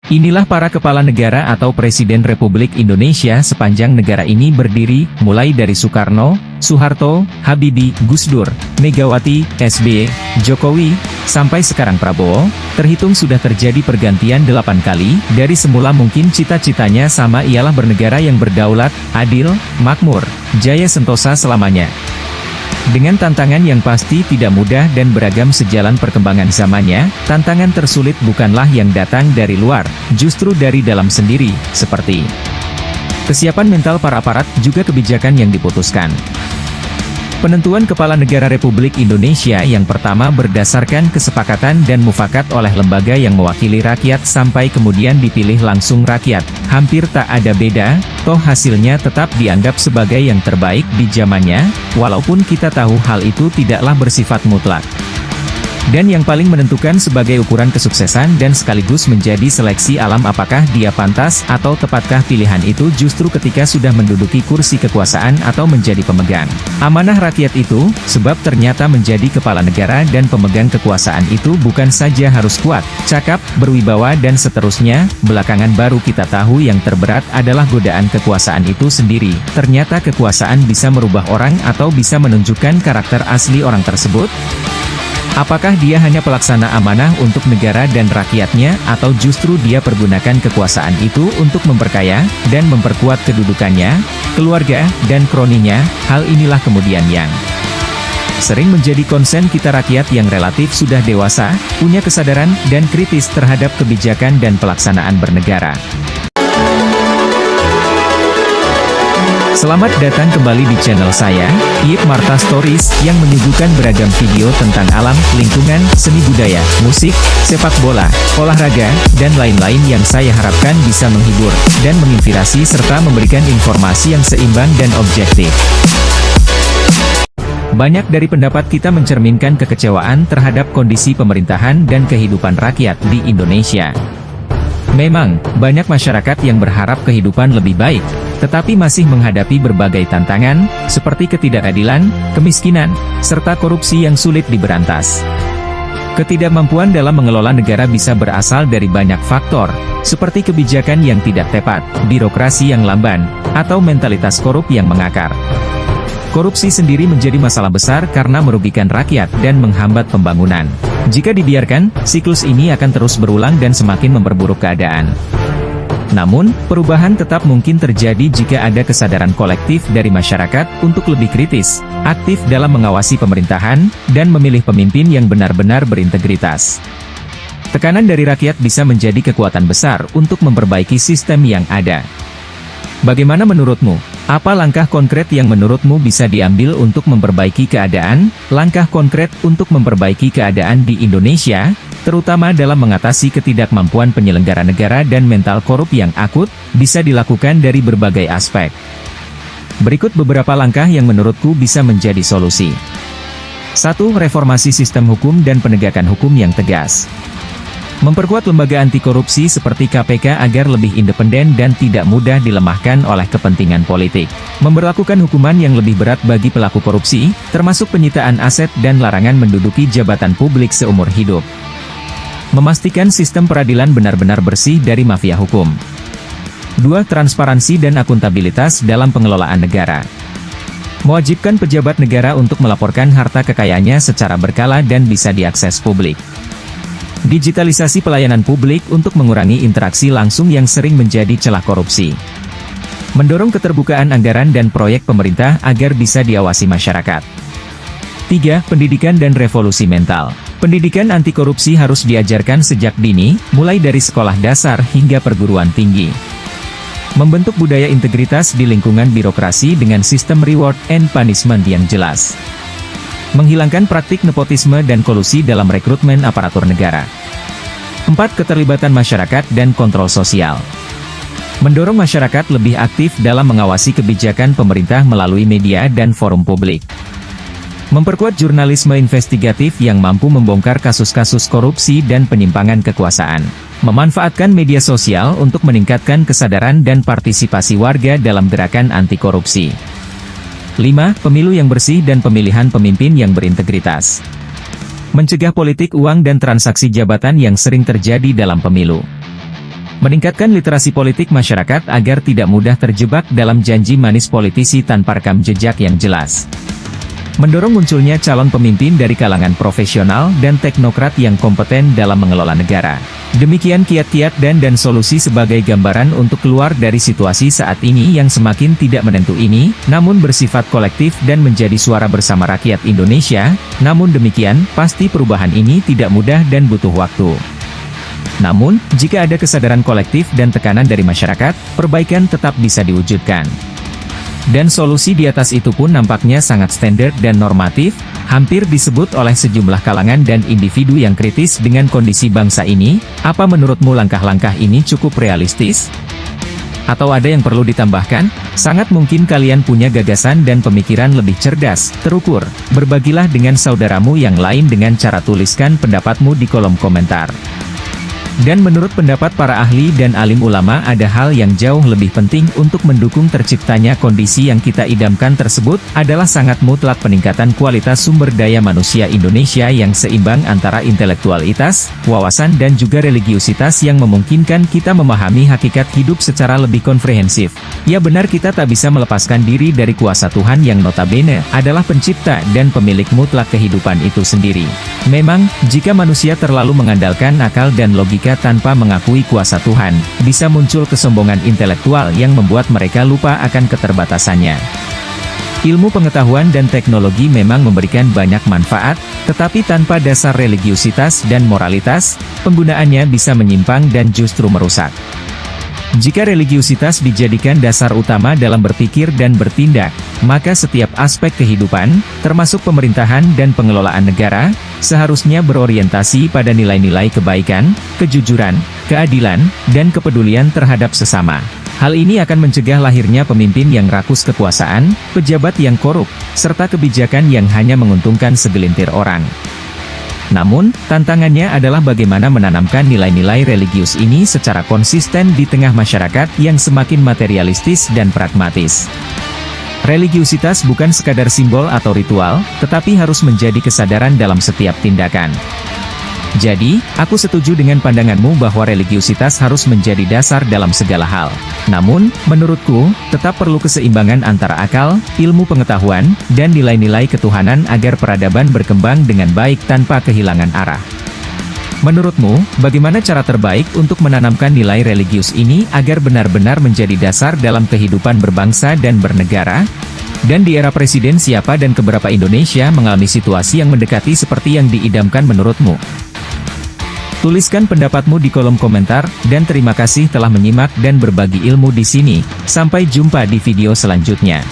Inilah para kepala negara atau Presiden Republik Indonesia sepanjang negara ini berdiri, mulai dari Soekarno, Soeharto, Habibie, Gus Dur, Megawati, SBY, Jokowi, sampai sekarang Prabowo, terhitung sudah terjadi pergantian 8 kali, dari semula mungkin cita-citanya sama ialah bernegara yang berdaulat, adil, makmur, jaya sentosa selamanya. Dengan tantangan yang pasti tidak mudah dan beragam sejalan perkembangan zamannya, tantangan tersulit bukanlah yang datang dari luar, justru dari dalam sendiri, seperti kesiapan mental para aparat, juga kebijakan yang diputuskan. Penentuan Kepala Negara Republik Indonesia yang pertama berdasarkan kesepakatan dan mufakat oleh lembaga yang mewakili rakyat sampai kemudian dipilih langsung rakyat, hampir tak ada beda, toh hasilnya tetap dianggap sebagai yang terbaik di zamannya, walaupun kita tahu hal itu tidaklah bersifat mutlak. Dan yang paling menentukan sebagai ukuran kesuksesan dan sekaligus menjadi seleksi alam apakah dia pantas atau tepatkah pilihan itu justru ketika sudah menduduki kursi kekuasaan atau menjadi pemegang amanah rakyat itu, sebab ternyata menjadi kepala negara dan pemegang kekuasaan itu bukan saja harus kuat, cakap, berwibawa dan seterusnya, belakangan baru kita tahu yang terberat adalah godaan kekuasaan itu sendiri. Ternyata kekuasaan bisa merubah orang atau bisa menunjukkan karakter asli orang tersebut. Apakah dia hanya pelaksana amanah untuk negara dan rakyatnya, atau justru dia pergunakan kekuasaan itu untuk memperkaya, dan memperkuat kedudukannya, keluarga, dan kroninya? Hal inilah kemudian yang sering menjadi konsen kita rakyat yang relatif sudah dewasa, punya kesadaran, dan kritis terhadap kebijakan dan pelaksanaan bernegara. Selamat datang kembali di channel saya, Iyip Marta Stories, yang menyuguhkan beragam video tentang alam, lingkungan, seni budaya, musik, sepak bola, olahraga, dan lain-lain yang saya harapkan bisa menghibur, dan menginspirasi serta memberikan informasi yang seimbang dan objektif. Banyak dari pendapat kita mencerminkan kekecewaan terhadap kondisi pemerintahan dan kehidupan rakyat di Indonesia. Memang, banyak masyarakat yang berharap kehidupan lebih baik, tetapi masih menghadapi berbagai tantangan, seperti ketidakadilan, kemiskinan, serta korupsi yang sulit diberantas. Ketidakmampuan dalam mengelola negara bisa berasal dari banyak faktor, seperti kebijakan yang tidak tepat, birokrasi yang lamban, atau mentalitas korup yang mengakar. Korupsi sendiri menjadi masalah besar karena merugikan rakyat dan menghambat pembangunan. Jika dibiarkan, siklus ini akan terus berulang dan semakin memperburuk keadaan. Namun, perubahan tetap mungkin terjadi jika ada kesadaran kolektif dari masyarakat untuk lebih kritis, aktif dalam mengawasi pemerintahan, dan memilih pemimpin yang benar-benar berintegritas. Tekanan dari rakyat bisa menjadi kekuatan besar untuk memperbaiki sistem yang ada. Bagaimana menurutmu? Apa langkah konkret yang menurutmu bisa diambil untuk memperbaiki keadaan? Langkah konkret untuk memperbaiki keadaan di Indonesia, terutama dalam mengatasi ketidakmampuan penyelenggara negara dan mental korup yang akut, bisa dilakukan dari berbagai aspek. Berikut beberapa langkah yang menurutku bisa menjadi solusi. 1. Reformasi sistem hukum dan penegakan hukum yang tegas. Memperkuat lembaga anti korupsi seperti KPK agar lebih independen dan tidak mudah dilemahkan oleh kepentingan politik. Memberlakukan hukuman yang lebih berat bagi pelaku korupsi, termasuk penyitaan aset dan larangan menduduki jabatan publik seumur hidup. Memastikan sistem peradilan benar-benar bersih dari mafia hukum. 2. Transparansi dan akuntabilitas dalam pengelolaan negara. Mewajibkan pejabat negara untuk melaporkan harta kekayaannya secara berkala dan bisa diakses publik. Digitalisasi pelayanan publik untuk mengurangi interaksi langsung yang sering menjadi celah korupsi. Mendorong keterbukaan anggaran dan proyek pemerintah agar bisa diawasi masyarakat. 3. Pendidikan dan revolusi mental. Pendidikan anti korupsi harus diajarkan sejak dini, mulai dari sekolah dasar hingga perguruan tinggi. Membentuk budaya integritas di lingkungan birokrasi dengan sistem reward and punishment yang jelas. Menghilangkan praktik nepotisme dan kolusi dalam rekrutmen aparatur negara. 4. Keterlibatan masyarakat dan kontrol sosial. Mendorong masyarakat lebih aktif dalam mengawasi kebijakan pemerintah melalui media dan forum publik. Memperkuat jurnalisme investigatif yang mampu membongkar kasus-kasus korupsi dan penyimpangan kekuasaan. Memanfaatkan media sosial untuk meningkatkan kesadaran dan partisipasi warga dalam gerakan anti korupsi. 5. Pemilu yang bersih dan pemilihan pemimpin yang berintegritas. Mencegah politik uang dan transaksi jabatan yang sering terjadi dalam pemilu. Meningkatkan literasi politik masyarakat agar tidak mudah terjebak dalam janji manis politisi tanpa rekam jejak yang jelas. Mendorong munculnya calon pemimpin dari kalangan profesional dan teknokrat yang kompeten dalam mengelola negara. Demikian kiat-kiat dan solusi sebagai gambaran untuk keluar dari situasi saat ini yang semakin tidak menentu ini, namun bersifat kolektif dan menjadi suara bersama rakyat Indonesia. Namun demikian, pasti perubahan ini tidak mudah dan butuh waktu. Namun, jika ada kesadaran kolektif dan tekanan dari masyarakat, perbaikan tetap bisa diwujudkan. Dan solusi di atas itu pun nampaknya sangat standar dan normatif, hampir disebut oleh sejumlah kalangan dan individu yang kritis dengan kondisi bangsa ini. Apa menurutmu langkah-langkah ini cukup realistis? Atau ada yang perlu ditambahkan? Sangat mungkin kalian punya gagasan dan pemikiran lebih cerdas, terukur. Berbagilah dengan saudaramu yang lain dengan cara tuliskan pendapatmu di kolom komentar. Dan menurut pendapat para ahli dan alim ulama, ada hal yang jauh lebih penting untuk mendukung terciptanya kondisi yang kita idamkan tersebut, adalah sangat mutlak peningkatan kualitas sumber daya manusia Indonesia yang seimbang antara intelektualitas, wawasan dan juga religiusitas yang memungkinkan kita memahami hakikat hidup secara lebih komprehensif. Ya benar, kita tak bisa melepaskan diri dari kuasa Tuhan yang notabene adalah pencipta dan pemilik mutlak kehidupan itu sendiri. Memang, jika manusia terlalu mengandalkan akal dan logika tanpa mengakui kuasa Tuhan, bisa muncul kesombongan intelektual yang membuat mereka lupa akan keterbatasannya. Ilmu pengetahuan dan teknologi memang memberikan banyak manfaat, tetapi tanpa dasar religiusitas dan moralitas, penggunaannya bisa menyimpang dan justru merusak. Jika religiusitas dijadikan dasar utama dalam berpikir dan bertindak, maka setiap aspek kehidupan, termasuk pemerintahan dan pengelolaan negara, seharusnya berorientasi pada nilai-nilai kebaikan, kejujuran, keadilan, dan kepedulian terhadap sesama. Hal ini akan mencegah lahirnya pemimpin yang rakus kekuasaan, pejabat yang korup, serta kebijakan yang hanya menguntungkan segelintir orang. Namun, tantangannya adalah bagaimana menanamkan nilai-nilai religius ini secara konsisten di tengah masyarakat yang semakin materialistis dan pragmatis. Religiusitas bukan sekadar simbol atau ritual, tetapi harus menjadi kesadaran dalam setiap tindakan. Jadi, aku setuju dengan pandanganmu bahwa religiusitas harus menjadi dasar dalam segala hal. Namun, menurutku, tetap perlu keseimbangan antara akal, ilmu pengetahuan, dan nilai-nilai ketuhanan agar peradaban berkembang dengan baik tanpa kehilangan arah. Menurutmu, bagaimana cara terbaik untuk menanamkan nilai religius ini agar benar-benar menjadi dasar dalam kehidupan berbangsa dan bernegara? Dan di era presiden siapa dan keberapa Indonesia mengalami situasi yang mendekati seperti yang diidamkan menurutmu? Tuliskan pendapatmu di kolom komentar, dan terima kasih telah menyimak dan berbagi ilmu di sini. Sampai jumpa di video selanjutnya.